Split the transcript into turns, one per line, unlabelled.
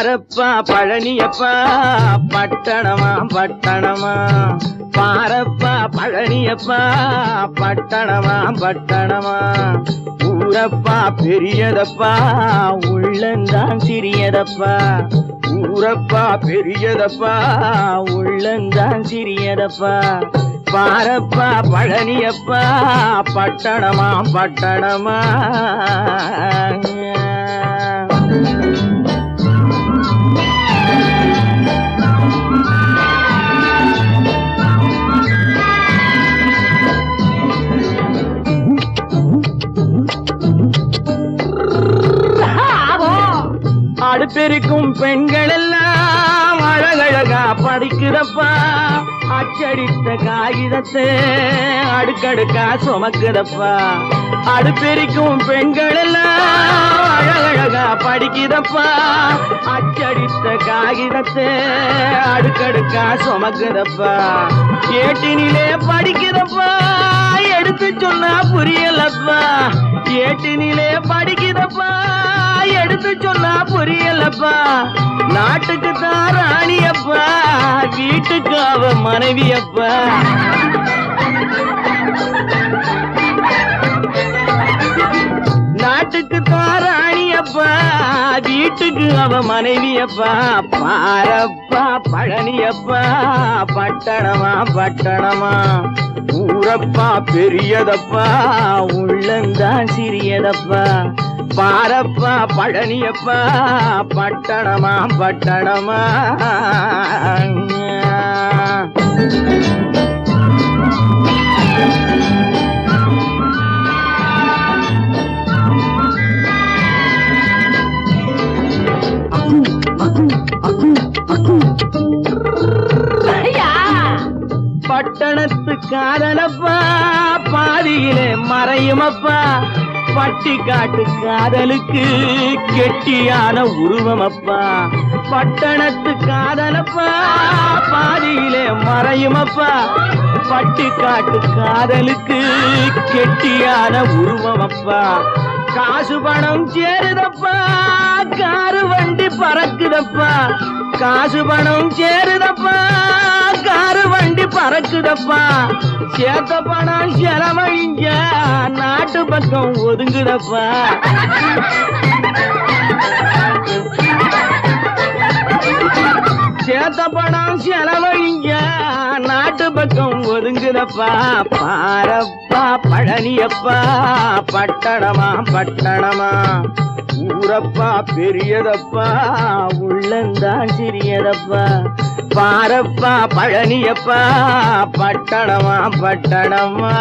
பாரப்பா பழனியப்பா பட்டணமா பட்டணமா பாரப்பா பழனியப்பா பட்டணமா பட்டணமா ஊரப்பா பெரியதப்பா உள்ளந்தான் சிறியதப்பா ஊரப்பா பெரியதப்பா உள்ளந்தான் சிறியதப்பா பாரப்பா பழனியப்பா பட்டணமா பட்டணமா அடுப்பெருக்கும் பெண்கள் எல்லாம் அழகழகா படிக்கிறப்பா அச்சடித்த காகிதத்தை அடுக்கடுக்கா சுமக்குதப்பா அடுப்பெருக்கும் பெண்கள் எல்லாம் அழகழகா படிக்கிறப்பா அச்சடித்த காகிதத்தை அடுக்கடுக்கா சுமக்குதப்பா ஏட்டினிலே படிக்கிறப்பா எடுத்து சொன்னா புரியலப்பா ஏட்டினிலே படிக்கிறப்பா எடுத்து சொன்னா புரியலப்பா நாட்டுக்கு தான் ராணியப்பா வீட்டுக்கு அவ மனைவியப்பா நாட்டுக்கு தான் ராணியப்பா வீட்டுக்கு அவ மனைவியப்பா பாரப்பா பழனியப்பா பட்டணமா பட்டணமா ஊரப்பா பெரியதப்பா உள்ளந்தான் சிறியதப்பா பாரப்பா பழனியப்பா பட்டணமா பட்டணமா பட்டணத்து காதலப்பா பாதியிலே மறையுமப்பா பட்டி காட்டு காதலுக்கு கெட்டியான உருவமப்பா பட்டணத்து காதலப்பா பாதியிலே மறையுமப்பா பட்டி காட்டு காதலுக்கு கெட்டியான உருவமப்பா காசு பணம் சேருதப்பா காரு வண்டி பறக்குதப்பா காசு பணம் சேருதப்பா காரு வண்டி பறக்குதப்பா சேத்த பணம் செலவழிங்க நாட்டு பக்கம் ஒதுங்குதப்பா சேத்த பணம் செலவழிங்க நாட்டு பக்கம் ஒதுங்குதப்பா பாரப்பா பழனியப்பா பட்டணமா பட்டணமா ஊரப்பா பெரியதப்பா உள்ளந்தான் சிறியதப்பா பாரப்பா பழனியப்பா பட்டணமா பட்டணமா